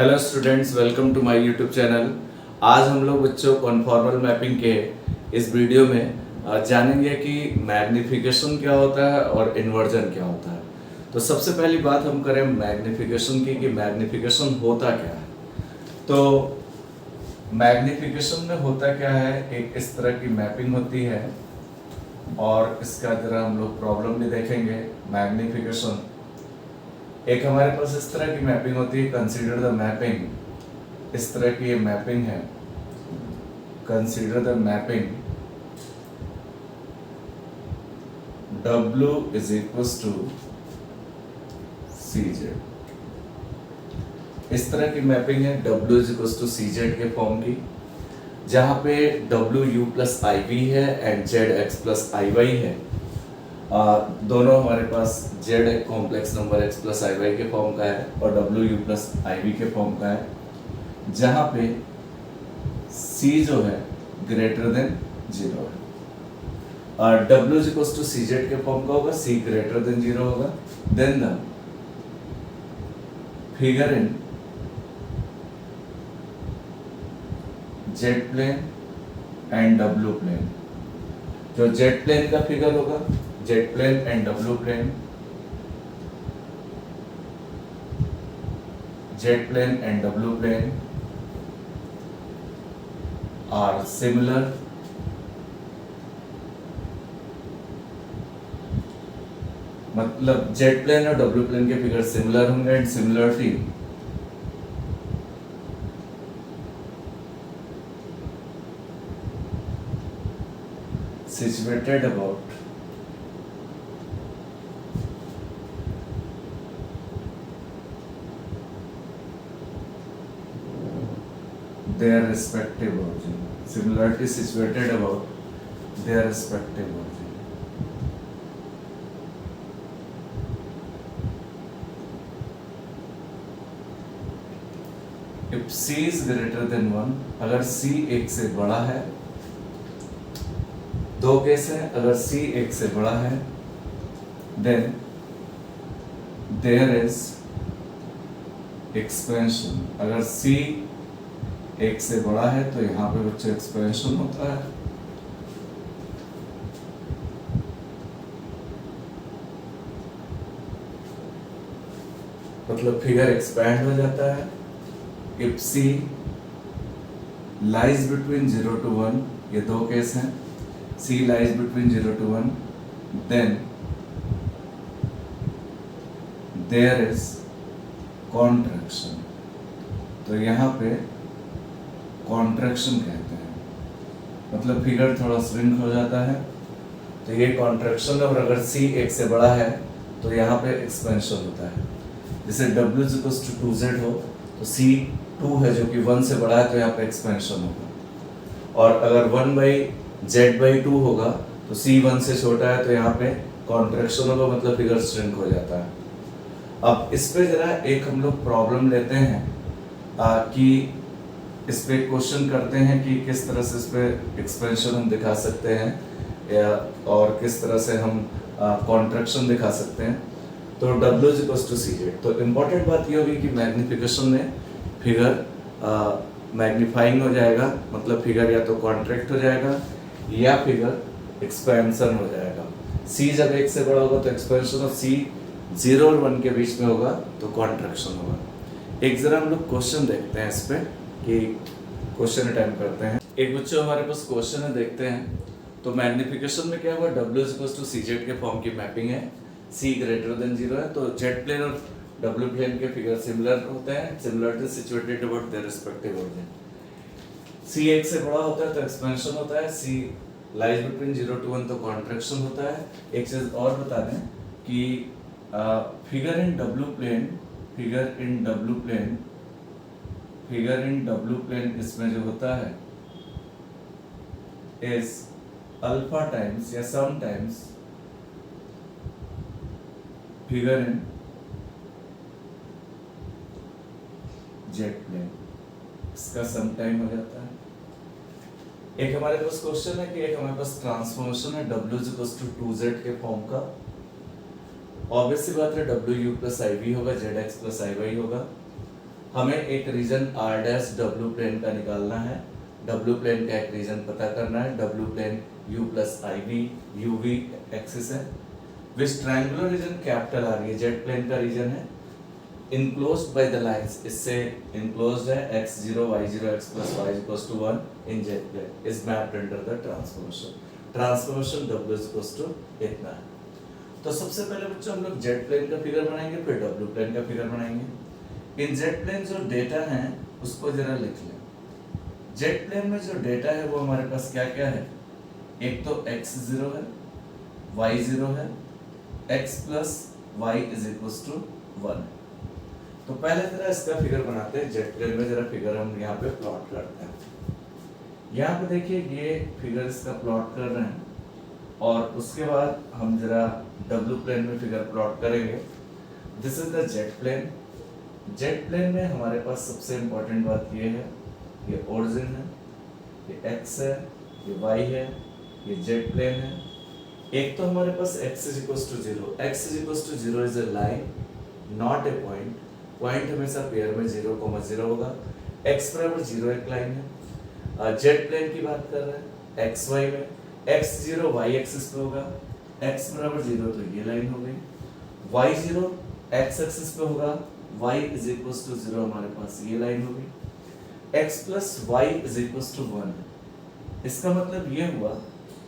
Hello students, welcome to my YouTube channel. आज हम लोग बच्चों कॉन्फॉर्मल मैपिंग के इस वीडियो में जानेंगे कि मैग्निफिकेशन क्या होता है और इन्वर्जन क्या होता है। तो सबसे पहली बात हम करें मैग्निफिकेशन की कि मैग्निफिकेशन होता क्या है। तो मैग्निफिकेशन में होता क्या है, एक इस तरह की मैपिंग होती है और इसका जरा हम लोग प्रॉब्लम भी देखेंगे। मैग्निफिकेशन एक हमारे पास इस तरह की मैपिंग होती है, कंसीडर द मैपिंग। इस तरह की ये मैपिंग है, consider the mapping W is equal to CZ। इस तरह की मैपिंग है W is equal to CZ के फॉर्म की, जहां पे WU प्लस IV है एंड ZX प्लस IY है। दोनों हमारे पास Z एक complex number X plus IY के फॉर्म का है और WU प्लस IV के फॉर्म का है, जहाँ पे C जो है ग्रेटर देन 0 है और W is equal to CZ के फॉर्म का होगा, C ग्रेटर देन 0 होगा। Then the figure in Z plane and W plane. जो Z प्लेन का फिगर होगा, Z plane and W plane, Z plane and W plane are similar मतलब Z plane और W plane के figure similar होंगे and similarity situated about their respective origin. Similarity situated about their respective origin. If C is greater than 1, अगर C 1 से बड़ा है, दो case है, अगर C 1 से बड़ा है then there is expansion। अगर C 1 से बड़ा है तो यहाँ पे बच्चे एक्सपेंशन होता है। मतलब फिगर एक्सपैंड हो जाता है। If C lies between 0 to 1, ये दो केस हैं, C lies between 0 to 1, then there is contraction. तो यहाँ पे कॉन्ट्रैक्शन कहते हैं, मतलब फिगर थोड़ा श्रिंक हो जाता है, तो ये कॉन्ट्रैक्शन। और अगर C 1 से बड़ा है तो यहाँ पे एक्सपेंशन होता है। जैसे W is equal to 2Z हो तो C 2 है जो कि 1 से बड़ा है, तो यहाँ पे एक्सपेंशन होगा। और अगर 1/Z/2 होगा तो C 1 से छोटा है तो यहाँ पे कॉन्ट्रैक्शन होगा, मतलब फिगर श्रिंक हो जाता है। अब इस पे जरा एक हम लोग प्रॉब्लम लेते हैं कि इस पे क्वेश्चन करते हैं कि किस तरह से इस पे एक्सपेंशन हम दिखा सकते हैं और किस तरह से हम कॉन्ट्रैक्शन दिखा सकते हैं। तो W is equal to CZ। तो इम्पोर्टेंट बात ये होगी कि मैग्निफिकेशन में फिगर मैग्नीफाइंग हो जाएगा, मतलब फिगर या तो कॉन्ट्रैक्ट हो जाएगा या फिगर एक्सपेंशन हो जाएगा। C जब 1 से बड़ा होगा तो एक्सपेंशन, और C 0 और 1 के बीच में होगा तो कॉन्ट्रैक्शन होगा। एक जरा हम लोग क्वेश्चन देखते हैं इस पे कि क्वेश्चन अटेम्प्ट करते हैं। एक बच्चों हमारे पास क्वेश्चन है, देखते हैं। तो मैग्निफिकेशन में क्या हुआ, W is equal to CZ के फॉर्म की मैपिंग है, C ग्रेटर देन 0 है, तो Z प्लेन और W प्लेन के फिगर सिमिलर होते हैं। Similarity situated about their respective origin. C 1 से बड़ा होता है तो एक्सपेंशन होता है, C लाइज बिटवीन 0 to 1 तो कॉन्ट्रैक्शन होता है। एक चीज और बता दें कि फिगर इन W प्लेन इसमें जो होता है इज अल्फा टाइम्स या some times figure in Z plane, इसका सम टाइम हो जाता है। एक हमारे पास क्वेश्चन है कि एक हमारे पास ट्रांसफॉर्मेशन है W is equal to 2Z के फॉर्म का। ऑब्वियस सी बात है W U प्लस IV होगा, ZX प्लस IY होगा। हमें एक region r dash w plane का निकालना है, w प्लेन का एक रीजन पता करना है, w plane u plus I V U V axis है, which triangular region capital R, ये जेड प्लेन का रीजन है, इनक्लोज्ड बाय द लाइंस, इससे इनक्लोज्ड है x0 y0 x plus y equals to 1 in Z plane, is mapped under the transformation w equals to इतना है। तो सबसे पहले बच्चों हम लोग जेड प्लेन का फिगर बनाएंगे, फिर w प्लेन का फिगर बनाएंगे। इन जेड प्लेन जो डेटा है उसको जरा लिख लें। जेड प्लेन में जो डेटा है वो हमारे पास क्या क्या है, एक तो x0 है, y0 है, x plus y is equals to 1। तो पहले जरा इसका फिगर बनाते हैं, जेड प्लेन में जरा फिगर हम यहाँ पे प्लॉट करते हैं। यहाँ पे देखिए ये फिगर इसका प्लॉट कर रहे हैं, और उसके बाद हम जरा डब्ल्यू प्लेन में फिगर प्लॉट करेंगे। This is the Z plane. Z plane में हमारे पास सबसे इम्पोर्टेंट बात ये है, ये ओरिजिन है, ये एक्स है, ये वाई है, ये जेड प्लेन है। एक तो हमारे पास x is equals to 0, x is equals to 0 is a line not a point, point हमेशा पेयर में 0,0 होगा, x बराबर 0 एक लाइन है। जेड प्लेन की बात कर रहे हैं, x y में x0 y एक्सिस पे होगा, x बराबर 0 तो ये लाइन हो गई, y0 x एक्सिस पे होगा, y इज इक्वल्स टू 0 हमारे पास ये लाइन हो गई, x plus y is equals to 1। इसका मतलब ये हुआ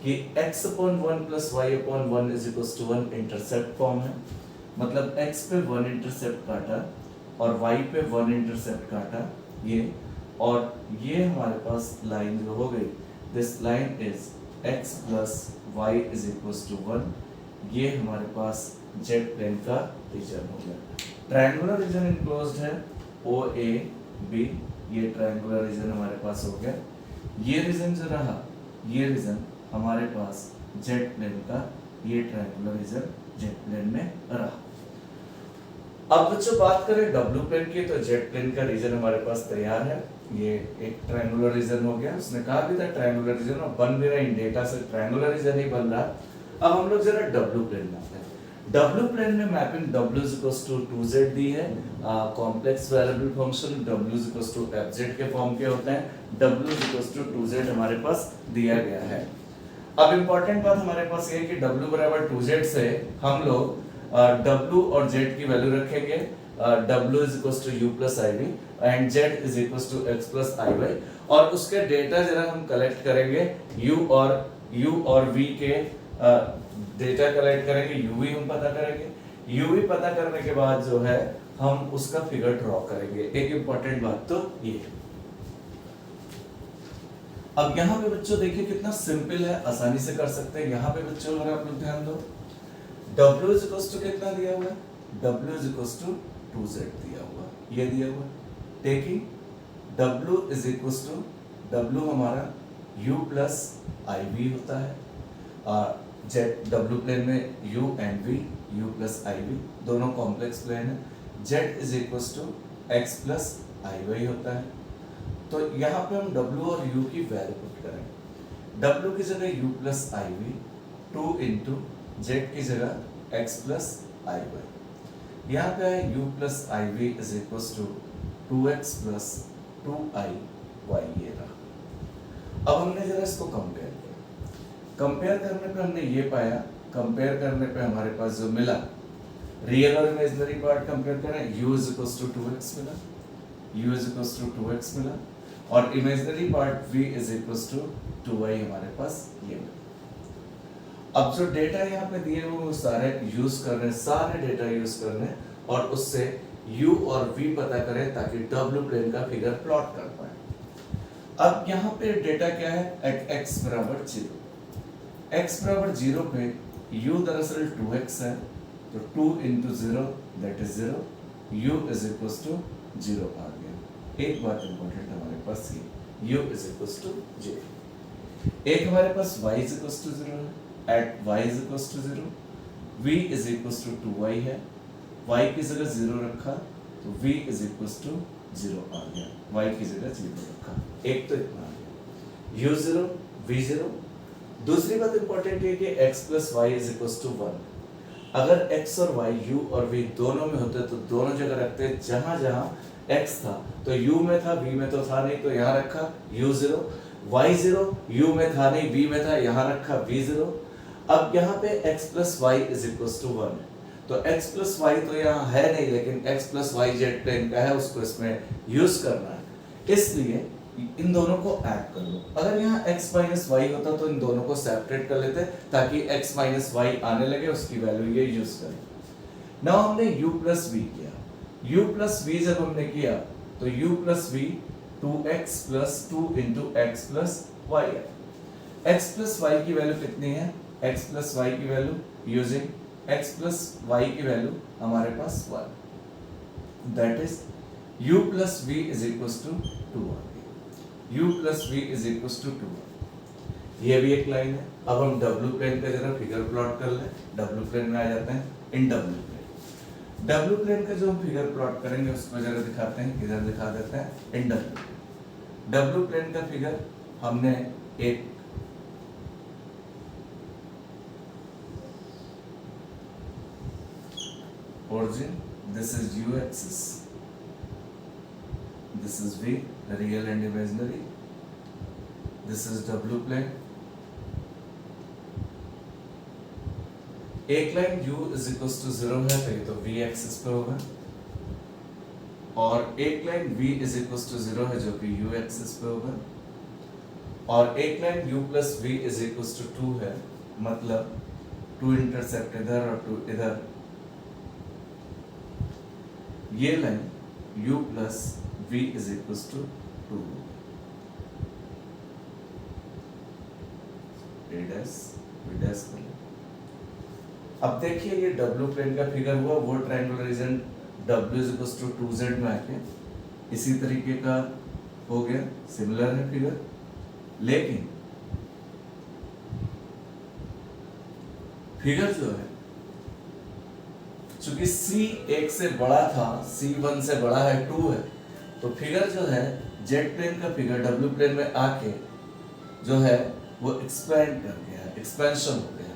कि x upon 1 plus y upon 1 is equals to 1 intercept form है, मतलब x पे 1 इंटरसेप्ट काटा और y पे 1 इंटरसेप्ट काटा ये, और ये हमारे पास लाइन जो हो गई, this line is x plus y is equals to 1, ये हमारे पास जेड प्लेन का रीजन हो गया। ट्रायंगुलर रीजन इनक्लोज्ड है ओ ए बी, ये ट्रायंगुलर रीजन हमारे पास हो गया। ये रीजन जो रहा, ये रीजन हमारे पास जेड प्लेन का, ये ट्रायंगुलर रीजन जेड प्लेन में रहा। अब बच्चों बात करें डब्ल्यू प्लेन की, तो जेड प्लेन का रीजन हमारे पास तैयार है, ये एक ट्रायंगुलर रीजन हो गया। उसने कहा भी था ट्रायंगुलर रीजन, और बन भी रहा इन डेटा से ट्रायंगुलर रीजन ही बन रहा। अब हम लोग जरा डब्ल्यू प्लेन बनाते हैं। डब्ल्यू प्लेन में mapping w is equals to 2z दी है, complex variable function w is equals to fz के फॉर्म के होते हैं, w is equals to 2z हमारे पास दिया गया है। अब इंपॉर्टेंट बात हमारे पास ये है कि w बराबर 2z से हम लोग w और z की वैल्यू रखेंगे, w is equals to u plus iv and z is equals to x plus iy, और उसके डेटा जरा हम कलेक्ट करेंगे, u और v के डेटा कलेक्ट करेंगे, uv हम पता करेंगे, uv पता करने के बाद जो है हम उसका फिगर ड्रॉ करेंगे। एक इंपॉर्टेंट बात तो ये है। अब यहाँ पे बच्चों देखिए कितना सिंपल है, आसानी से कर सकते हैं। यहाँ पे बच्चों अगर आप लोग ध्यान दो, w इज इक्वल्स टू कितना दिया हुआ है, w is equals to 2z दिया हुआ, ये दिया हुआ, taking w is equals to, w हमारा u प्लस iv होता है, जेड डब्ल्यू प्लेन में u and v, u plus iv दोनों कॉम्प्लेक्स प्लेन है, z is equals to x plus iy होता है। तो यहाँ पे हम w और u की वैल्यू पुट करेंगे, w की जगह u plus iv, 2 into z की जगह x प्लस iy, यहाँ पे है u plus iv is equals to 2x plus 2iy, ये रहा। अब हमने जरा इसको कंपेयर किया, कंपेयर करने पे हमने ये पाया, कंपेयर करने पे हमारे पास जो मिला, रियल और इमेजिनरी पार्ट कंपेयर करें, u is equals to 2x मिला, u is equals to 2x मिला, और imaginary part v is equals to 2y हमारे पास ये मिला। अब जो डेटा यहाँ पे दिए हुए वो सारे यूज कर रहे हैं, सारे डेटा यूज कर रहे हैं, और उससे u और v पता करें ताकि w प्लेन का फिगर प्लॉट कर पाए। अब यहाँ पे डेटा क्या है, x बराबर 0, x बराबर 0 पे u दरअसल 2x है, तो 2 into 0 that is 0, u is equals to 0 आ गया। एक बात इंपॉर्टेंट हमारे पास ये, u इज इक्वल्स टू 0। एक हमारे पास y इज इक्वल्स टू 0 है, at y is equals to 0, v is equals to 2y है, y की जगह 0 रखा तो v इज इक्वल्स टू 0 आ गया, y की जगह 0 रखा, एक तो इतना आ गया, u 0 v 0। दूसरी बात इंपॉर्टेंट है कि x plus Y is equals to 1। अगर x और y, u और v दोनों में होते तो दोनों जगह रखते, जहां जहां x था तो u में था, v में तो था नहीं तो यहाँ रखा u0, y0 u में था नहीं, v में था, यहाँ रखा v0। अब यहाँ पे x plus Y is equal to 1 है, तो x प्लस वाई तो यहाँ है नहीं, लेकिन x plus Y Z plane का है, उसको इसमें यूज करना है, इसलिए इन दोनों को ऐड कर लो। अगर यहाँ x माइनस वाई होता तो इन दोनों को सेपरेट कर लेते ताकि x माइनस वाई आने लगे, उसकी वैल्यू ये यूज करें। नाउ हमने u प्लस वी किया, u प्लस वी जब हमने किया तो u plus V 2x plus 2 into X plus Y है। x प्लस वाई की वैल्यू कितनी है? x प्लस वाई की value using x plus Y की वैल्यू हमारे पास 1, that is u plus v is equal to 2 आ गई। u plus v is equal to 2। ये भी एक लाइन है। अब हम w प्लेन का जरा फिगर प्लॉट कर लें। w प्लेन में आ जाते हैं इन w प्लेन। w प्लेन का जो हम फिगर प्लॉट करेंगे उसको जरा दिखाते हैं, इधर दिखा देते हैं इन w प्लेन का फिगर हमने एक origin, this is u axis, this is v, real and imaginary, this is w plane। एक line u is equals to 0 है तो ये तो v एक्सिस पे होगा, और एक line v is equals to 0 है जो कि u एक्सिस पे होगा, और एक line u plus v is equals to 2 है, मतलब 2 इंटरसेप्ट इधर और 2 इधर। ये line u plus v is equals to 2, a dash b dash कर लो। अब देखिए ये w प्लेन का फिगर हुआ, वो triangular region w is equals to 2z में आके इसी तरीके का हो गया, सिमिलर है फिगर। लेकिन फिगर जो है चूंकि c एक से बड़ा था, c1 से बड़ा है 2 है, तो फिगर जो है z प्लेन का फिगर w प्लेन में आके जो है वो एक्सपेंड कर गया, एक्सपेंशन हो गया।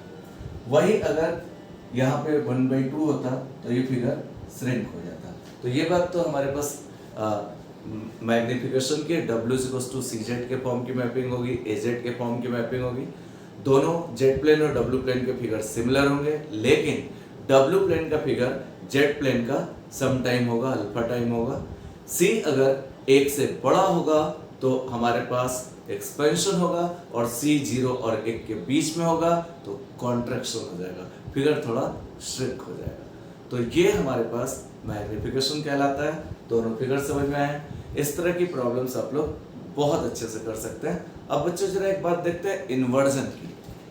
वही अगर यहाँ पे 1/2 होता तो ये फिगर श्रिंक हो जाता। तो ये बात तो हमारे पास मैग्निफिकेशन के w cz के फॉर्म की मैपिंग होगी, az के फॉर्म की मैपिंग होगी। दोनों z प्लेन और w प्लेन के फिगर सिमिलर होंगे, लेकिन w प्लेन का फिगर z प्लेन का सम टाइम होगा, अल्फा टाइम होगा। c अगर एक से बड़ा होगा तो हमारे पास एक्सपेंशन होगा, और c 0 और 1 के बीच में होगा तो कॉन्ट्रैक्शन हो जाएगा, फिगर थोड़ा श्रिंक हो जाएगा। तो ये हमारे पास मैग्निफिकेशन कहलाता है। दोनों फिगर समझ में आए। इस तरह की प्रॉब्लम्स आप लोग बहुत अच्छे से कर सकते हैं। अब बच्चों जरा एक बात देखते हैं इन्वर्जन की,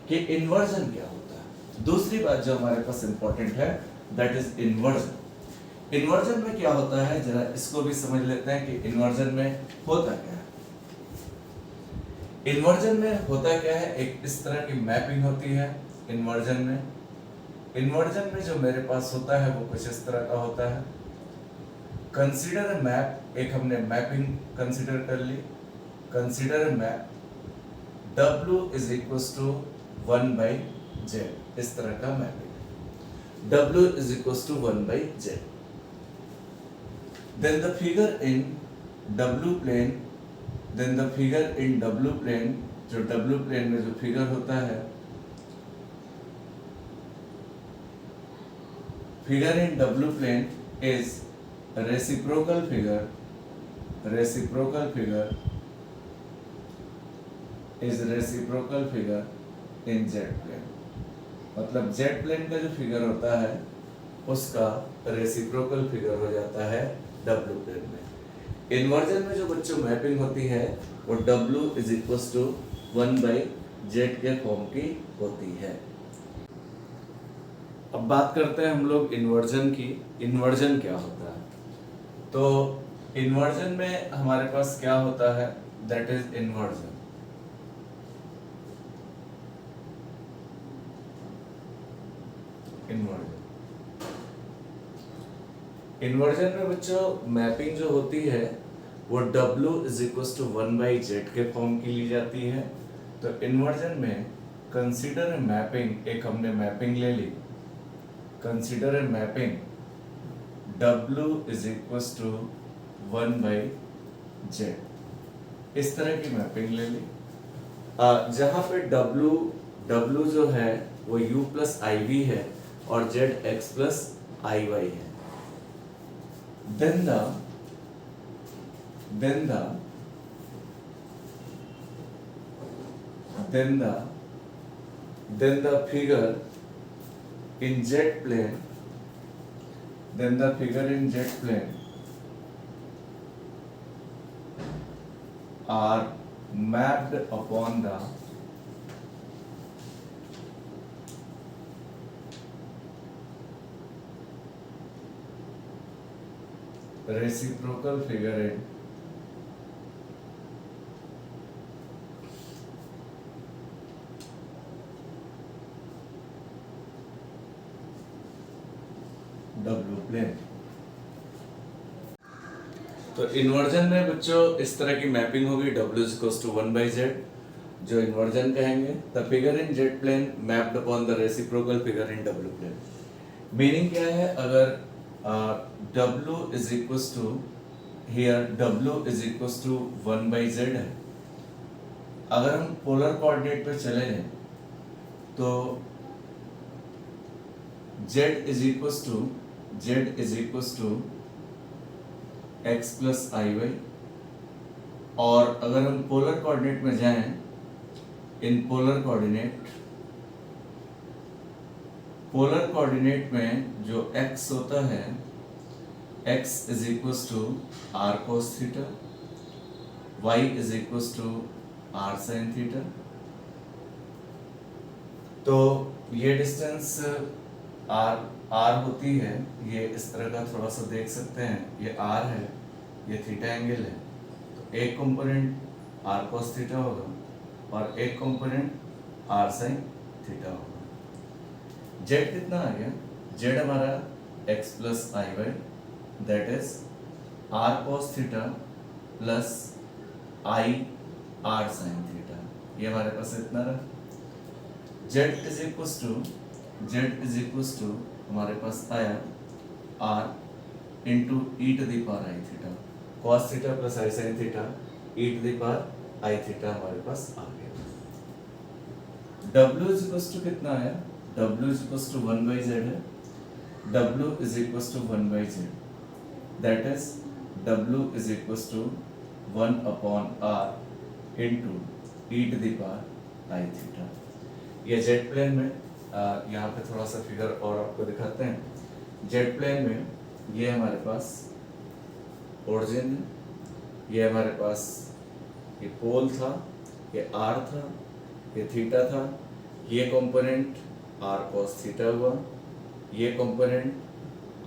कि इन्वर्जन क्या होता है। दूसरी बात जो हमारे पास इंपॉर्टेंट है दैट इज इन्वर्जन। इन्वर्जन में क्या होता है जरा इसको भी समझ लेते हैं कि इन्वर्जन में होता क्या है। इन्वर्जन में होता क्या है, एक इस तरह की मैपिंग होती है इन्वर्जन में। इन्वर्जन में जो मेरे पास होता है वो कुछ इस तरह का होता है। कंसीडर अ मैप, एक हमने मैपिंग कंसीडर कर ली। Consider a map W is equal to 1/z, इस तरह का mapping. W is equal to 1/z। Then the figure in W plane, then the figure in W plane, जो W plane में जो फिगर होता है, figure in W plane is a reciprocal figure is reciprocal figure in Z plane। मतलब Z plane का जो figure होता है उसका रेसिप्रोकल फिगर हो जाता है W प्लेन में। इन्वर्जन में जो बच्चों मैपिंग होती है वो W is equal to 1/z के फॉर्म की होती है। अब बात करते हैं हम लोग इन्वर्जन की। इन्वर्जन क्या होता है? तो इन्वर्जन में हमारे पास क्या होता है दैट इज इन्वर्जन। इन्वर्जन में बच्चों मैपिंग जो होती है वो W is equal to 1/z के फॉर्म की ली जाती है। तो इन्वर्जन में कंसीडर ए मैपिंग, एक हमने मैपिंग ले ली। Consider a mapping W is equal to 1/z, इस तरह की मैपिंग ले ली। जहां पे W जो है वो u प्लस आई वी है और z x plus I Y है। then the figure in z plane are mapped upon the reciprocal figure in W plane। तो इन्वर्जन में बच्चों इस तरह की मैपिंग होगी, W इक्वल्स टू 1/z, जो इन्वर्जन कहेंगे। The figure in z plane mapped upon the reciprocal figure in W plane. Meaning क्या है? अगर W is equals to here W is equals to 1/z है, अगर हम पोलर कोऑर्डिनेट पे चले जाएं तो z is equals to x plus I Y, और अगर हम पोलर कोऑर्डिनेट में जाएं, इन पोलर कोऑर्डिनेट में जो x होता है, x is equals to R cos theta, y is equals to R sine theta. तो ये डिस्टेंस आर होती है, ये इस तरह का थोड़ा सा देख सकते हैं, ये आर है, ये थीटा एंगल है। तो एक कंपोनेंट आर कोस थीटा होगा और एक कंपोनेंट आर साइन थीटा होगा। जेड कितना आ गया? जेड हमारा X plus I Y, that is R cos theta plus I R sine theta, ये हमारे पास इतना रहा। जेड इज इक्वल्स टू हमारे पास आया R into E to the power I theta, cos theta plus I sine theta, E to the power I theta हमारे पास आ गया। W इज इक्वल्स टू कितना आया? W is equals to 1/z है। W is equals to 1/z, that is W is equals to 1 upon r into E to the power I theta. ये Z plane में यहाँ पे थोड़ा सा figure और आपको दिखाते हैं। जेड प्लेन में ये हमारे पास ओरिजिन है, ये हमारे पास ये पोल था, ये आर था, ये थीटा था, ये कंपोनेंट आर कॉस थीटा हुआ, ये कंपोनेंट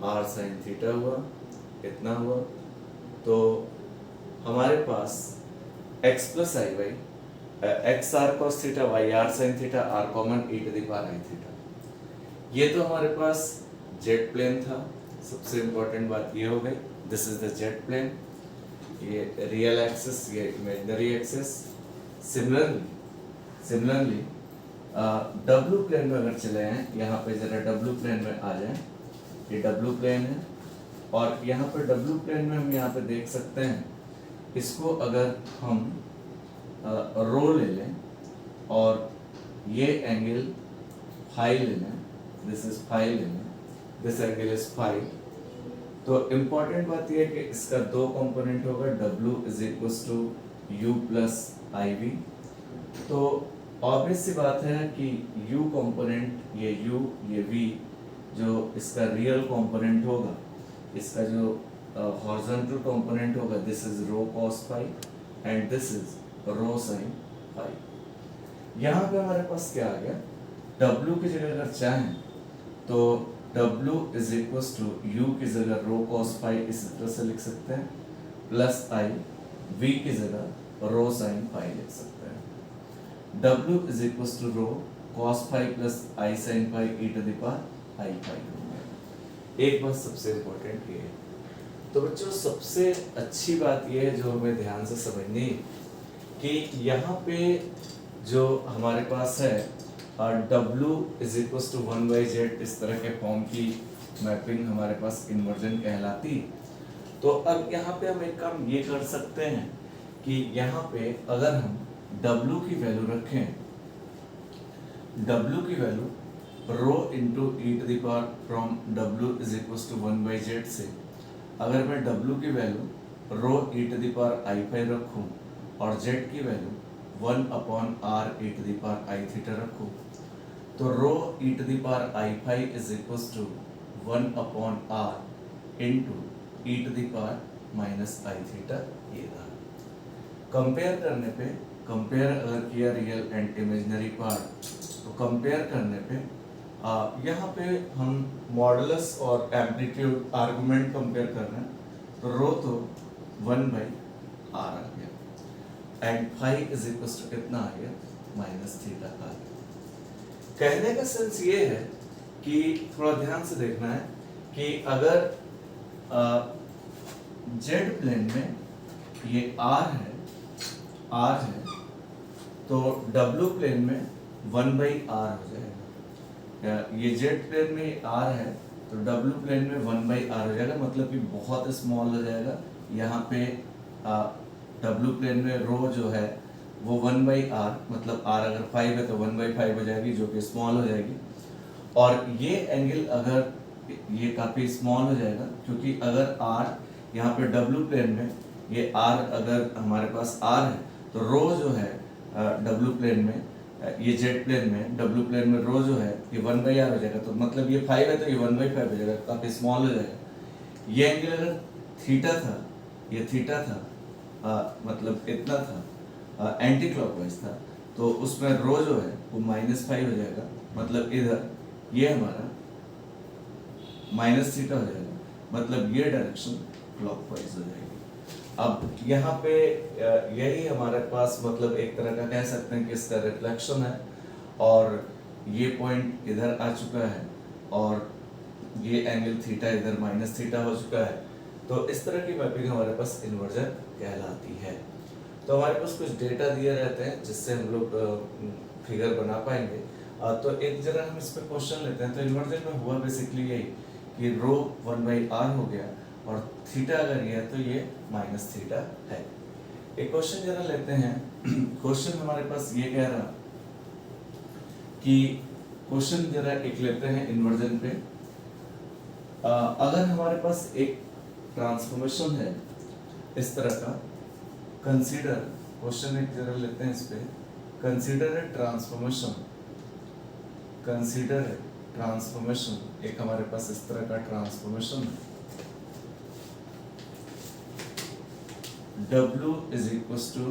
आर साइन थीटा हुआ, इतना हुआ। तो हमारे पास x plus I Y, X R cos theta, Y R sine theta, R common, E to the power I theta. ये तो हमारे पास जेड प्लेन था। सबसे इंपॉर्टेंट बात ये हो गई, this is the Z plane, ये रियल एक्सिस, ये imaginary axis. Similarly W plane में अगर चले हैं, यहाँ पे जरा डब्ल्यू प्लेन में आ जाए, ये डब्ल्यू प्लेन है और यहाँ पे डब्ल्यू प्लेन में हम यहाँ पे देख सकते हैं, इसको अगर हम रो ले लें और ये एंगल फाई ले लें, दिस इज फाई ले लें, दिस एंगल इज फाई, तो इम्पॉर्टेंट बात ये है कि इसका दो कंपोनेंट होगा, W is equals to U plus I V. तो ऑब्वियस सी बात है कि U कंपोनेंट, ये U ये V, जो इसका रियल कंपोनेंट होगा, इसका जो हॉरिजॉन्टल कंपोनेंट होगा, this is rho cos phi and this is rho sine phi. यहाँ पे हमारे पास क्या आ गया? W की जगह अगर चाहें तो W is equals to U की जगह रो कॉस फाई इस तरह से लिख सकते हैं, प्लस I V की जगह रो साइन फाई लिख सकते हैं। W is equals to rho cos phi plus I sine phi E to the power I phi हो गया। एक बात सबसे इम्पोर्टेंट ये है, तो बच्चों सबसे अच्छी बात ये है जो हमें ध्यान से समझनी है कि यहाँ पे जो हमारे पास है W is equals to 1/z, इस तरह के फॉर्म की मैपिंग हमारे पास इन्वर्जन कहलाती। तो अब यहाँ पे हम एक काम ये कर सकते हैं कि यहाँ पे अगर हम W की वैल्यू रखें, W की value rho into E to the power from W is equal to 1/z से अगर मैं W की value rho e to the power I phi रखूँ और Z की value 1/r e to the power I theta रखूँ, तो rho e to the power I phi is equal to 1/r into E to the power minus i theta ये रहा। Compare करने पे, compare अगर किया रियल एंड इमेजिनरी पार्ट, तो compare करने पे यहाँ पे हम मॉडुलस और एम्पलीट्यूड आर्गुमेंट कंपेयर कर रहे हैं, तो रो तो 1/r आ गया and phi is equal to कितना आ गया, माइनस थीटा आ गया। कहने का सेंस ये है कि थोड़ा ध्यान से देखना है कि अगर जेड प्लेन में ये r है तो W प्लेन में 1/r हो जाएगा। ये जेड प्लेन में r है तो W प्लेन में 1/r हो जाएगा, मतलब कि बहुत स्मॉल हो जाएगा। यहाँ पे W प्लेन में रो जो है वो 1/r, मतलब r अगर 5 है तो 1/5 हो जाएगी, जो कि स्मॉल हो जाएगी। और ये एंगल अगर ये काफ़ी स्मॉल हो जाएगा, क्योंकि अगर r यहाँ पे W प्लेन में ये r अगर हमारे पास r है तो रो जो है W प्लेन में, ये Z प्लेन में, W प्लेन में रो जो है ये 1/r हो जाएगा, तो मतलब ये 5 है तो ये 1/5 हो जाएगा, काफ़ी स्मॉल हो जाएगा। ये एंगल अगर थीटा था, ये थीटा था मतलब इतना था, एंटी क्लॉकवाइज था, तो उसमें रो जो है वो -5 हो जाएगा, मतलब इधर ये हमारा माइनस थीटा हो जाएगा, मतलब ये डायरेक्शन क्लॉकवाइज हो जाएगी। अब यहाँ पे यही हमारे पास मतलब एक तरह का कह सकते हैं कि इसका रिफ्लेक्शन है, और ये पॉइंट इधर आ चुका है और ये एंगल थीटा इधर माइनस थीटा हो चुका है। तो इस तरह की मैपिंग हमारे पास इन्वर्जन कहलाती है। तो हमारे पास कुछ डेटा दिए रहते हैं जिससे हम लोग फिगर बना पाएंगे। तो एक जरा हम इस पर क्वेश्चन लेते हैं। तो इन्वर्जन में हुआ बेसिकली यही कि रो 1/r हो गया और थीटा अगर ये है तो ये माइनस थीटा है। एक क्वेश्चन जरा लेते हैं। क्वेश्चन हमारे पास ये कह रहा कि क्वेश्चन जरा एक लेते हैं इन्वर्जन पे। अगर हमारे पास एक ट्रांसफॉर्मेशन है इस तरह का, कंसीडर, क्वेश्चन एक जरा लेते हैं इस पे, consider a transformation, consider a transformation, एक हमारे पास इस तरह का ट्रांसफॉर्मेशन है, W is equals to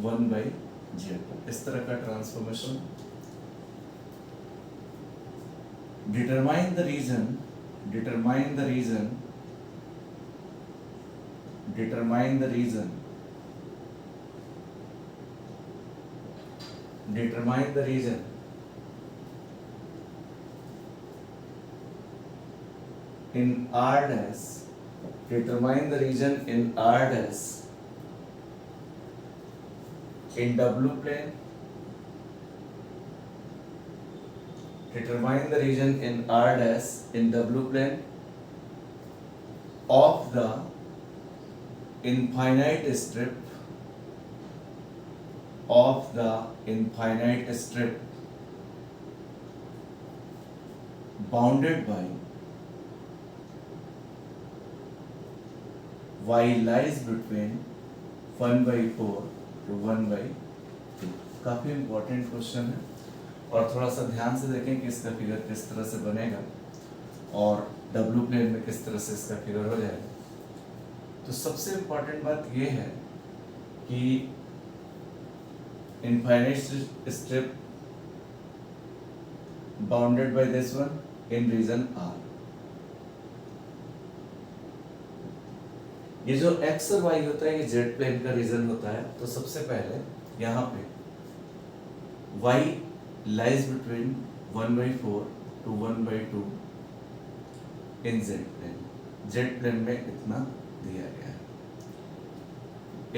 1/z, इस तरह का transformation. Determine the region, determine the region, determine the region, determine the region in R dash, determine the region in R dash in W plane, determine the region in R dash in W plane of the infinite strip, of the infinite strip bounded by y lies between 1/4 to 1/2। काफी important question है और थोड़ा सा ध्यान से देखें कि इसका फिगर किस तरह से बनेगा और W प्लेन में किस तरह से इसका फिगर हो जाएगा। तो सबसे इंपॉर्टेंट बात यह है कि infinite strip bounded by this one in region R। ये जो x और y होता है ये z प्लेन का रीजन होता है। तो सबसे पहले यहाँ पे y lies between 1/4 to 1/2 in z plane, z plane में इतना दिया गया है।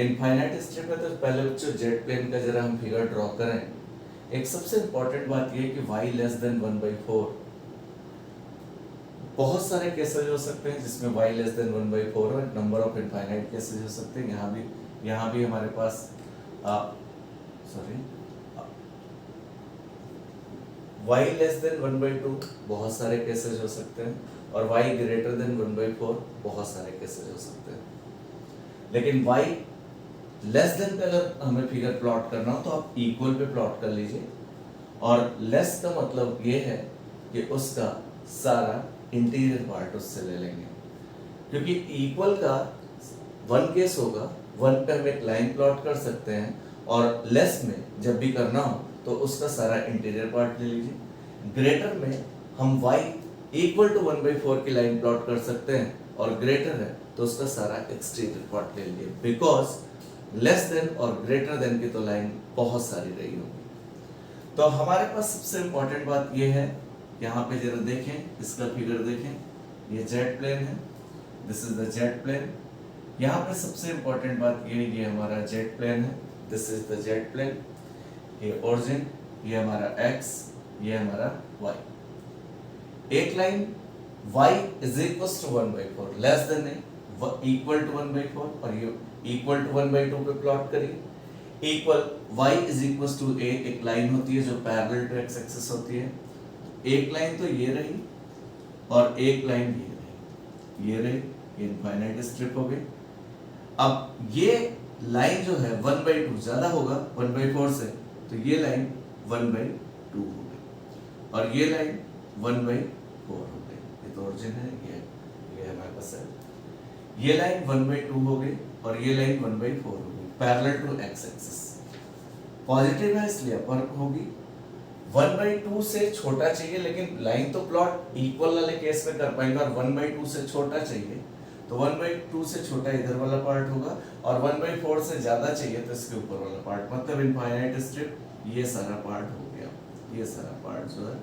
इनफाइनाइट स्ट्रिप है तो पहले बच्चों z प्लेन का जरा हम फिगर ड्रॉ करें। एक सबसे इंपॉर्टेंट बात ये है कि y less than 1/4, बहुत सारे केसेस हो सकते हैं जिसमें y लेस देन 1/4 और नंबर ऑफ इनफाइनाइट केसेस हो सकते हैं। यहाँ भी हमारे पास y लेस देन 1/2 बहुत सारे केसेस हो सकते हैं, और y ग्रेटर देन 1/4 बहुत सारे केसेस हो सकते हैं। लेकिन y लेस देन पे अगर हमें फिगर प्लॉट करना हो तो आप इक्वल पे प्लॉट कर लीजिए, और लेस का मतलब ये है कि उसका सारा इंटीरियर पार्ट उससे ले लेंगे, क्योंकि इक्वल का वन केस होगा, वन पे हम एक लाइन प्लॉट कर सकते हैं, और लेस में जब भी करना हो तो उसका सारा इंटीरियर पार्ट ले लीजिए। ग्रेटर में हम y इक्वल टू 1/4 की लाइन प्लॉट कर सकते हैं, और ग्रेटर है तो उसका सारा एक्सटीरियर पार्ट ले लीजिए, बिकॉज लेस देन और ग्रेटर देन की तो लाइन बहुत सारी रही होगी। तो हमारे पास सबसे इंपॉर्टेंट बात यह है, यहाँ पे जरा देखें, इसका फिगर देखें, ये जेट प्लेन है, this is the Z plane. यहाँ पे सबसे इंपॉर्टेंट बात ये हमारा जेट प्लेन है, this is the Z plane, ये ओरिजिन, ये हमारा x, ये हमारा y। एक line y is equal to 1/4, less than equal to 1/4, और ये इक्वल टू 1/2 पे प्लॉट करिए। Equal y is equal to a, एक लाइन होती है जो पैरेलल टू x एक्सिस होती है। एक लाइन तो ये रही, और एक लाइन ये रही, ये इनफाइनाइट स्ट्रिप हो गई। अब ये लाइन जो है 1/2 ज्यादा होगा 1/4 से, तो ये लाइन 1/2 हो गई, और ये लाइन 1/4 हो गई। ये तो ओरिजिन है, ये हमारे पास है। ये लाइन 1/2 हो गई, और ये लाइन 1/4 हो गई, parallel to x axis. Positive है इसलिए अपर होगी। 1/2 से छोटा चाहिए, लेकिन लाइन तो प्लॉट इक्वल वाले केस में कर पाएंगे, और 1/2 से छोटा चाहिए तो 1/2 से छोटा इधर वाला पार्ट होगा, और 1/4 से ज्यादा चाहिए तो इसके ऊपर वाला पार्ट, मतलब इनफाइनाइट स्ट्रिप, ये सारा पार्ट हो गया। ये सारा पार्ट जो है,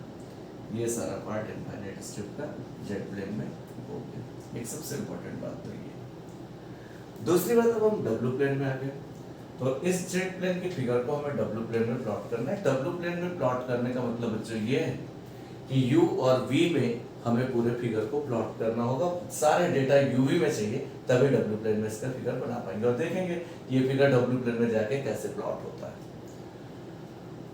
ये सारा पार्ट इनफाइनाइट स्ट्रिप का जेट प्लेन में हो गया। एक सबसे इंपॉर्टेंट बात तो ये। दूसरी बात, अब हम डब्ल्यू प्लेन में आ गए, तो इस जेट प्लेन की फिगर को हमें डब्ल्यू प्लेन में प्लॉट करना है। डब्ल्यू प्लेन में प्लॉट करने का मतलब बच्चों ये है कि u और v में हमें पूरे फिगर को प्लॉट करना होगा। सारे डेटा uv में चाहिए, तभी डब्ल्यू प्लेन में इसका फिगर बना पाएंगे, और देखेंगे ये फिगर डब्ल्यू प्लेन में जाके कैसे प्लॉट होता है।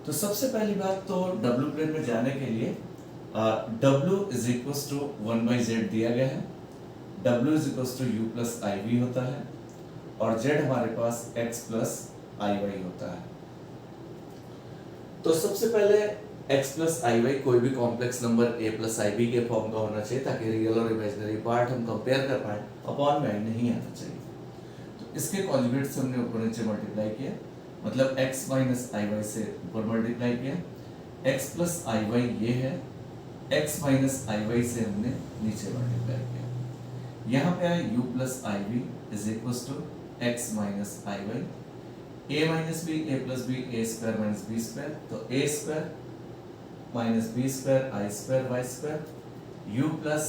तो सबसे पहली बात, तो डब्ल्यू प्लेन में जाने के लिए w is equal to 1/z दिया गया है, w is equal to u plus iv होता है, और z हमारे पास x प्लस iy होता है। तो सबसे पहले x प्लस iy कोई भी complex number a plus ib के फॉर्म का होना चाहिए, ताकि रियल और इमेजिनरी पार्ट हम कंपेयर कर पाए, अपॉन में नहीं आना चाहिए। तो इसके कॉन्जुगेट से हमने ऊपर नीचे मल्टीप्लाई किया, मतलब x माइनस iy से ऊपर मल्टीप्लाई किया, x प्लस iy ये है, x माइनस iy से हमने नीचे मल्टीप्लाई किया। यहाँ पे आया u plus iv is equal to x minus iy, a minus b, a plus b, a square minus b square, तो a square minus b square, i square, y square, u plus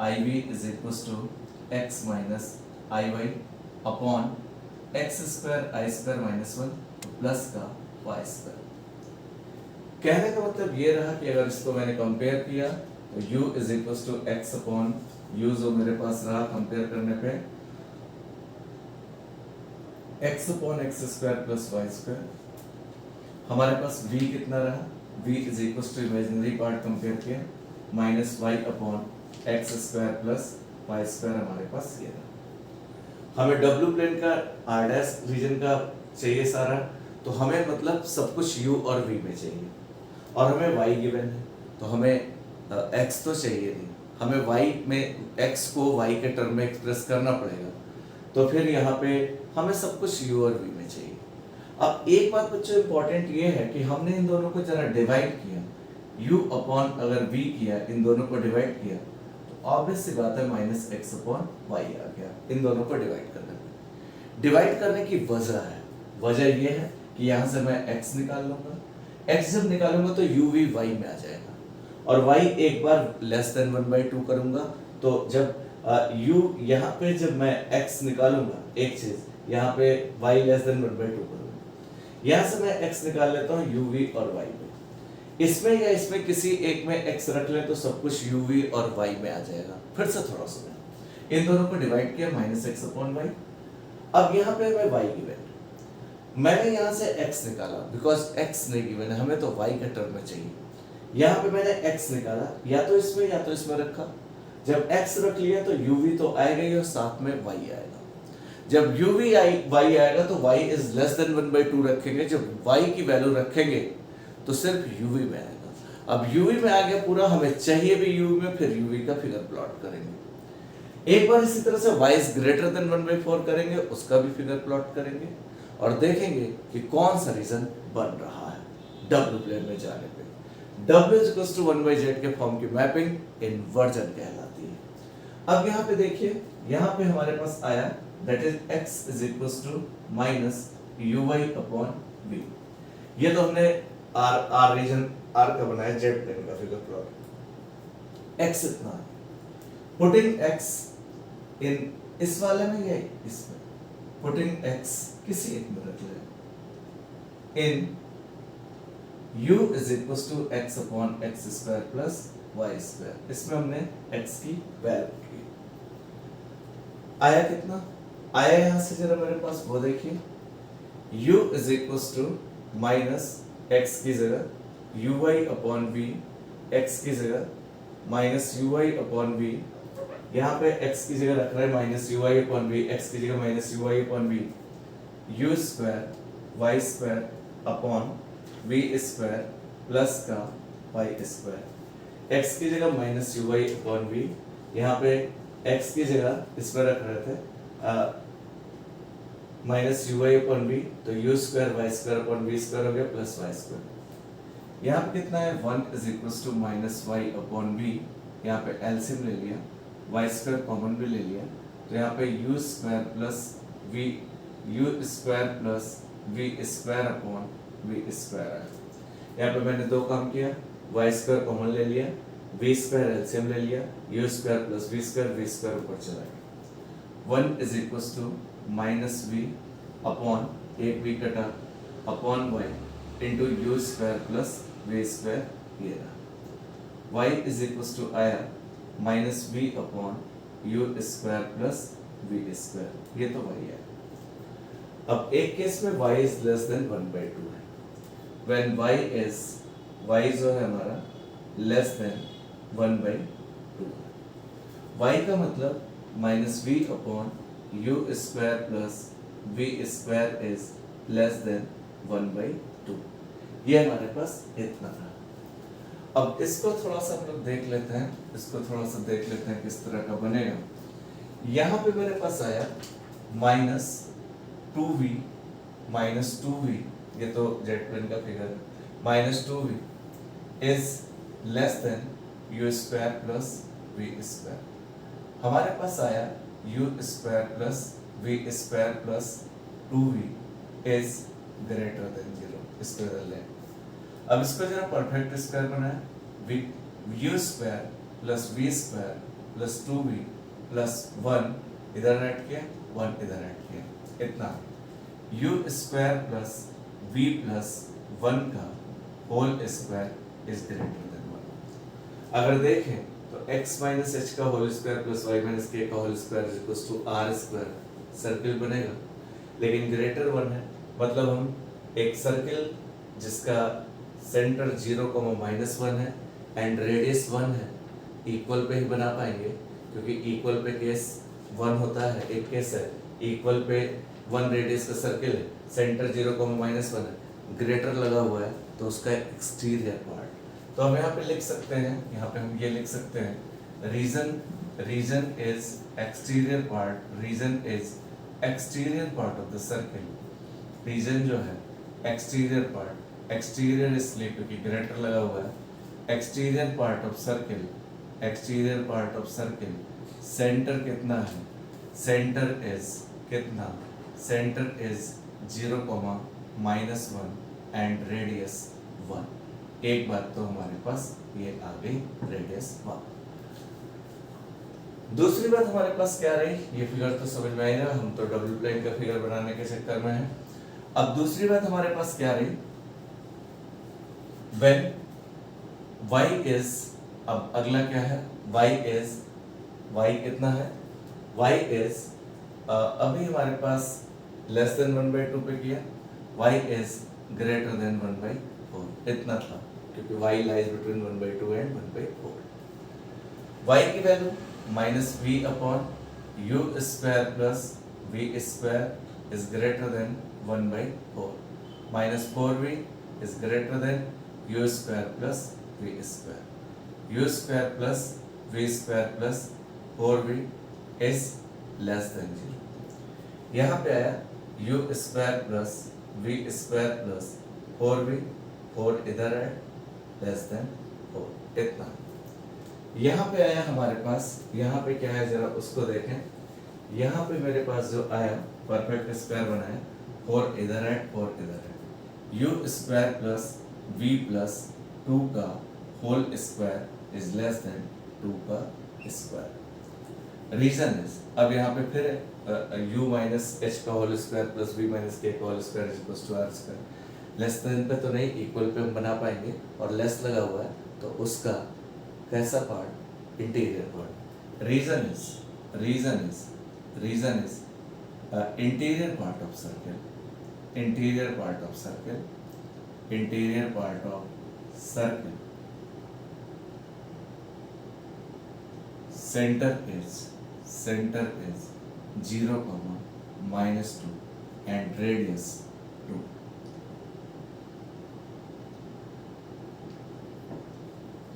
iv is equal to x minus iy upon x square, i square minus 1 plus का y स्क्वायर। कहने का मतलब ये रहा कि अगर इसको मैंने कंपेयर किया तो u is equal to x upon u, जो मेरे पास रहा कंपेयर करने पे x upon x square plus y square. हमारे पास v कितना रहा, v is equal to imaginary part compare किया, minus y upon x square plus y square हमारे पास ये रहा। हमें w प्लेन का r डैश रीजन का चाहिए सारा, तो हमें मतलब सब कुछ u और v में चाहिए, और हमें y गिवन है, तो हमें x तो चाहिए नहीं, हमें y में x को y के टर्म में एक्सप्रेस करना पड़ेगा, तो फिर यहाँ पे हमें सब कुछ u और v में चाहिए। अब एक बात बच्चों इंपॉर्टेंट ये है कि हमने इन दोनों को जरा डिवाइड किया, u अपॉन अगर v किया, इन दोनों को डिवाइड किया, तो ऑब्वियस सी बात है माइनस x अपॉन y आ गया इन दोनों को डिवाइड करने में। डिवाइड करने की वजह है, वजह ये है कि यहाँ से मैं x निकाल लूंगा, x जब निकालूंगा तो u v y में आ जाएगा, और y एक बार लेस देन 1/2 करूंगा, तो जब u यहाँ पे जब मैं x निकालूंगा, एक चीज यहाँ पे y लेस देन 1/2 करूंगा, यहाँ से मैं x निकाल लेता हूँ u v और y में। इसमें या इसमें किसी एक में x रख लें तो सब कुछ u v और y में आ जाएगा। फिर से थोड़ा सा इन दोनों को डिवाइड किया -x/y। अब यहाँ पे हमें y गिवन, मैंने यहाँ से x निकाला बिकॉज x नहीं गिवन है, हमें तो y के टर्म में चाहिए। यहाँ पे मैंने x निकाला, या तो इसमें रखा। जब x रख लिया तो uv तो आएगा ही और साथ में y आएगा। जब uv y आएगा तो y इज लेस देन 1/2 रखेंगे। जब y की वैल्यू रखेंगे तो सिर्फ uv में आएगा। अब uv में आ गया पूरा, हमें चाहिए भी uv में, फिर uv का फिगर प्लॉट करेंगे। एक बार इसी तरह से y इज ग्रेटर देन 1/4 करेंगे, उसका भी फिगर प्लॉट करेंगे और देखेंगे कि कौन सा रीजन बन रहा है w प्लेन में जाने पे। w इज 1/z के फॉर्म की मैपिंग इन्वर्जन कहलाती है। अब यहाँ पे देखिए, यहाँ पे हमारे पास आया that is x is equals to minus uy upon v। ये तो हमने r रीजन r का बनाया, z प्लेन का फिगर प्लॉट। x इतना है, पुटिंग x इन इस वाले में या इसमें, पुटिंग x किसी एक में रख ले, in u is equals to x upon x square plus y square. इसमें हमने x की वैल्यू की, आया कितना आया, यहां से जरा मेरे पास वो देखिए, u is equals to minus x की जगह uy अपॉन v, x की जगह माइनस uy अपॉन v, यहाँ पे x की जगह रख रहे हैं minus uy upon v, x की जगह minus uy upon v, u square y square upon v square plus का y स्क्वायर। x की जगह माइनस uy अपॉन v, यहाँ पे x की जगह इस पर रख रहे थे माइनस uy अपॉन v, तो u square y square upon v square हो गया प्लस y स्क्वायर। यहाँ पे कितना है 1 is equals to minus y upon v, यहाँ पे एलसीएम ले लिया, y स्क्वायर कॉमन भी ले लिया, तो यहाँ पे u square plus v, u square plus v square upon v square आया। यहाँ पे मैंने दो काम किया, y स्क्वायर कॉमन ले लिया, v स्क्वायर एलसीएम ले लिया, u square plus v square ऊपर चला गया। 1 is equals to minus v upon एक v कटा upon y into u square plus v square, ये रहा। y इज इक्वल्स टू आया minus v upon u square plus v square, ये तो y है। अब एक केस में y इज लेस देन 1/2 है, when y जो है हमारा लेस देन 1/2 है। y का मतलब minus v upon u square plus v square is less then 1/2, ये हमारे पास इतना था। अब इसको थोड़ा सा हम लोग देख लेते हैं, किस तरह का बनेगा। यहाँ पे मेरे पास आया माइनस 2v, ये तो जेड प्लेन का फिगर है, minus 2v is less then u square plus v square. हमारे पास आया u square plus v square plus 2v is greater than 0, इसको इधर ले। अब इसको जरा परफेक्ट स्क्वायर बनाए, you square plus v square plus 2v plus 1 इधर ऐड किया, 1 इधर ऐड किया, इतना you square plus v plus 1 का whole square is greater then 1। अगर देखें तो x माइनस h का whole square plus y minus k का whole square is equal to r square, circle बनेगा, लेकिन ग्रेटर 1 है, मतलब हम एक सर्किल जिसका सेंटर 0,-1 है एंड रेडियस 1 है, इक्वल पे ही बना पाएंगे, क्योंकि इक्वल पे केस 1 होता है, एक केस है इक्वल पे 1 रेडियस का सर्किल है, सेंटर 0,-1 है, ग्रेटर लगा हुआ है तो उसका एक्सटीरियर पार्ट, तो हम यहाँ पे लिख सकते हैं, यहाँ पे हम ये लिख सकते हैं region is exterior part, region is exterior part of the circle, region जो है एक्सटीरियर पार्ट, एक्सटीरियर इसलिए क्योंकि ग्रेटर लगा हुआ है, exterior part of circle, exterior part of circle, centre कितना है, सेंटर इज कितना, सेंटर इज 0,-1 एंड रेडियस 1। एक बात तो हमारे पास ये आ गई रेडियस 1। दूसरी बात हमारे पास क्या रही, ये फिगर तो समझ में आएगा, हम तो डबल प्लेन का फिगर बनाने के चक्कर में है। अब दूसरी बात हमारे पास क्या रही, when y इज, अब अगला क्या है, y इज, y कितना है, y इज, अभी हमारे पास लेस देन 1/2 पे किया, y इज ग्रेटर देन 1/4, इतना था क्योंकि y lies between 1/2 and 1/4। y की value minus v upon u square plus v square is greater than 1/4, minus 4v is greater than u square plus v square, u square plus v square plus 4v is less than 0। यहाँ पे आया u square plus v square plus 4v, 4 इधर है, less than 4, इतना। यहाँ पे आया हमारे पास, यहाँ पे क्या है जरा उसको देखें, यहाँ पे मेरे पास जो आया परफेक्ट स्क्वायर बनाया, 4 इधर है, 4 इधर है, u square plus v plus 2 का whole square is less than 2 का स्क्वायर। रीजन इज, अब यहाँ पे फिर u माइनस एच का whole square plus v minus k का whole square is equal to r square. Less than पे तो नहीं, इक्वल पे हम बना पाएंगे, और लेस लगा हुआ है तो उसका कैसा part, interior part. Region is interior part of circle, interior part of circle, interior part of circle, center is 0, -2 and radius 2।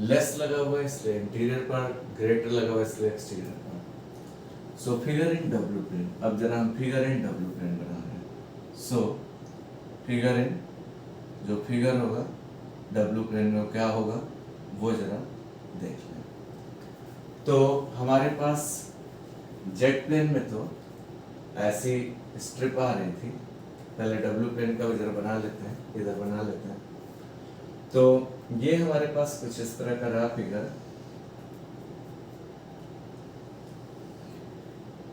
Less लगा हुआ है इसलिए इंटीरियर पार्ट, ग्रेटर लगा हुआ है इसलिए exterior part. So figure in W plane, अब जरा हम फिगर इन डब्ल्यू प्लेन बना रहे हैं। सो फिगर इन, जो फिगर होगा डब्ल्यू प्लेन में क्या होगा वो जरा देख लें। तो हमारे पास जेट प्लेन में तो ऐसी स्ट्रिप आ रही थी, पहले डब्ल्यू प्लेन का जरा बना लेते हैं, इधर बना लेते हैं। तो ये हमारे पास कुछ इस तरह का रहा फिगर,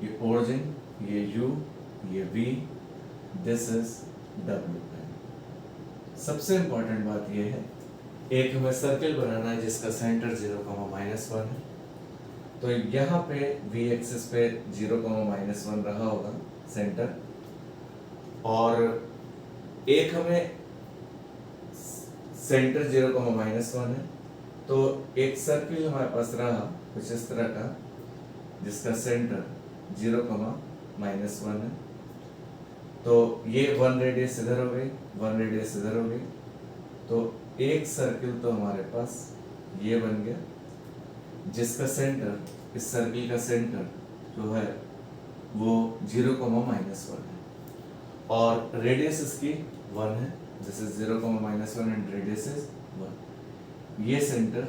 ये ओरिजिन, ये यू, ये v, this is W plane. सबसे इंपॉर्टेंट बात ये है, एक हमें सर्कल बनाना है जिसका सेंटर 0, -1 है। तो यहाँ पे v एक्सिस पे 0, -1 रहा होगा सेंटर, और एक हमें सेंटर 0, -1 है, तो एक सर्किल हमारे पास रहा कुछ इस तरह का जिसका सेंटर 0, -1 है। तो ये 1 रेडियस इधर हो गई, 1 रेडियस इधर हो गई, तो एक सर्किल तो हमारे पास ये बन गया जिसका सेंटर, इस सर्किल का सेंटर जो है वो 0, -1 है, और रेडियस इसकी 1 है, this is 0, -1 and radius is 1। ये सेंटर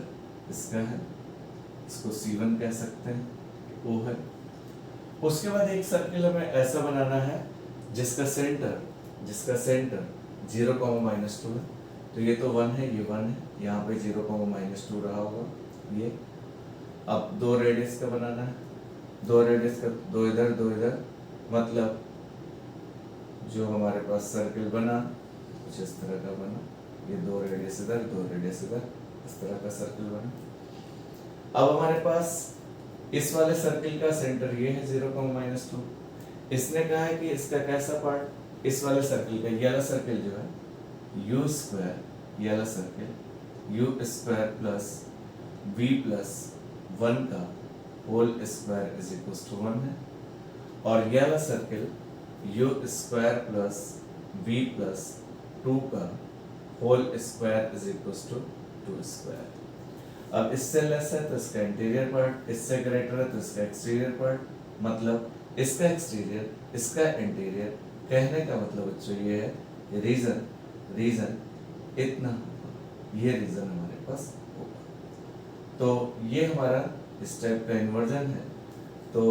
इसका है, इसको C1 कह सकते हैं, वो है। उसके बाद एक सर्किल हमें ऐसा बनाना है जिसका सेंटर 0, -2 है, तो ये तो 1 है, ये 1 है, यहाँ पे 0, -2 रहा होगा ये। अब 2 रेडियस का बनाना है, 2 रेडियस का, 2 इधर 2 इधर, मतलब जो हमारे पास सर्किल बना कुछ इस तरह का बना, ये 2 रेडियस इधर 2 रेडियस इधर, इस तरह का सर्किल बना। अब हमारे पास इस वाले सर्किल का सेंटर ये है 0, -2। इसने कहा है कि इसका कैसा पार्ट, इस वाले सर्किल का, ये वाला सर्किल जो है यू स्क्वायर, ये वाला circle u square plus v plus 1 का whole square is equal to 1 है, और ये वाला circle u square plus v plus 2 का whole square is equal to 2 square. अब इससे लेस है तो इसका इंटीरियर पार्ट, इससे ग्रेटर है तो इसका एक्सटीरियर पार्ट, मतलब इसका एक्सटीरियर इसका इंटीरियर। कहने का मतलब बच्चों ये है, रीजन इतना, ये रीजन हमारे पास होगा। तो ये हमारा इस टाइप का इन्वर्जन है, तो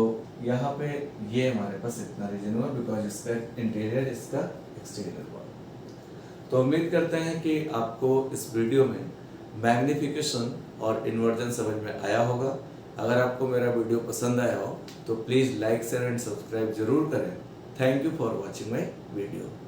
यहाँ पे ये हमारे पास इतना रीजन हुआ बिकॉज इसका इंटीरियर इसका एक्सटीरियर पार्ट। तो उम्मीद करते हैं कि आपको इस वीडियो में मैग्निफिकेशन और इन्वर्जन समझ में आया होगा। अगर आपको मेरा वीडियो पसंद आया हो तो please like share and subscribe जरूर करें। Thank you for watching my video.